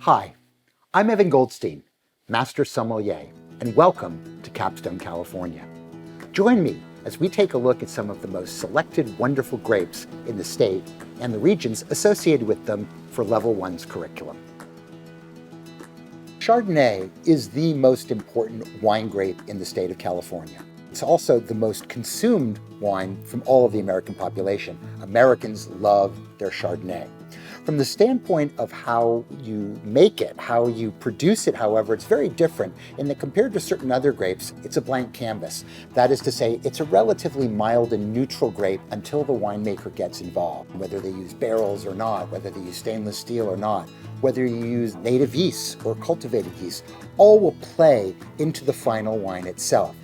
Hi, I'm Evan Goldstein, Master Sommelier, and welcome to Capstone California. Join me as we take a look at some of the most selected wonderful grapes in the state and the regions associated with them for Level 1's curriculum. Chardonnay is the most important wine grape in the state of California. It's also the most consumed wine from all of the American population. Americans love their Chardonnay. From the standpoint of how you make it, how you produce it, however, it's very different in that compared to certain other grapes, it's a blank canvas. That is to say, it's a relatively mild and neutral grape until the winemaker gets involved. Whether they use barrels or not, whether they use stainless steel or not, whether you use native yeast or cultivated yeast, all will play into the final wine itself.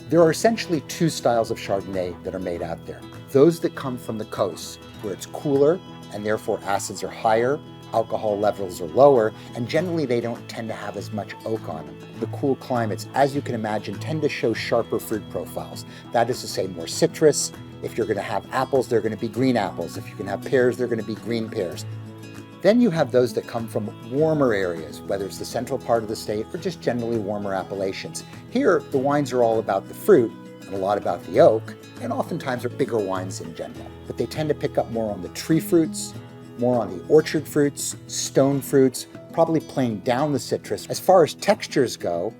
There are essentially two styles of Chardonnay that are made out there. Those that come from the coast, where it's cooler and therefore acids are higher, alcohol levels are lower, and generally they don't tend to have as much oak on them. The cool climates, as you can imagine, tend to show sharper fruit profiles. That is to say, more citrus. If you're going to have apples, they're going to be green apples. If you can have pears, they're going to be green pears. Then you have those that come from warmer areas, whether it's the central part of the state or just generally warmer appellations. Here, the wines are all about the fruit and a lot about the oak, and oftentimes are bigger wines in general. But they tend to pick up more on the tree fruits, more on the orchard fruits, stone fruits, probably playing down the citrus. As far as textures go,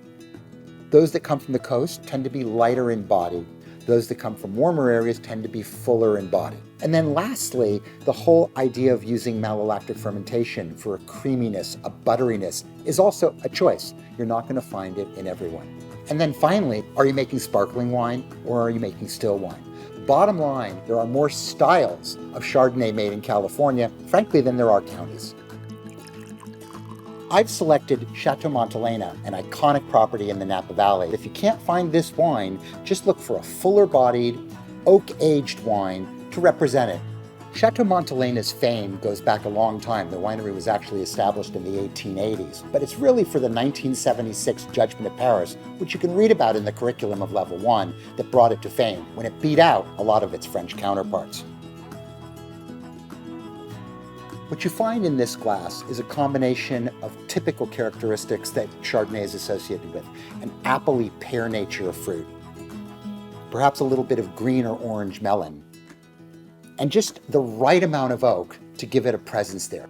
those that come from the coast tend to be lighter in body. Those that come from warmer areas tend to be fuller in body. And then lastly, the whole idea of using malolactic fermentation for a creaminess, a butteriness, is also a choice. You're not going to find it in everyone. And then finally, are you making sparkling wine or are you making still wine? Bottom line, there are more styles of Chardonnay made in California, frankly, than there are counties. I've selected Chateau Montelena, an iconic property in the Napa Valley. If you can't find this wine, just look for a fuller-bodied, oak-aged wine to represent it. Chateau Montelena's fame goes back a long time. The winery was actually established in the 1880s, but it's really for the 1976 Judgment of Paris, which you can read about in the curriculum of Level 1, that brought it to fame, when it beat out a lot of its French counterparts. What you find in this glass is a combination of typical characteristics that Chardonnay is associated with: an appley pear nature of fruit, perhaps a little bit of green or orange melon, and just the right amount of oak to give it a presence there.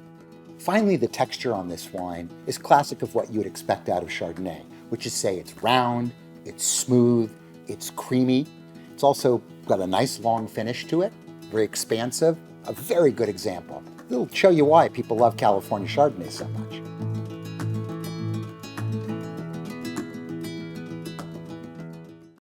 Finally, the texture on this wine is classic of what you would expect out of Chardonnay, which is, say, it's round, it's smooth, it's creamy. It's also got a nice long finish to it, very expansive, a very good example. It'll show you why people love California Chardonnay so much.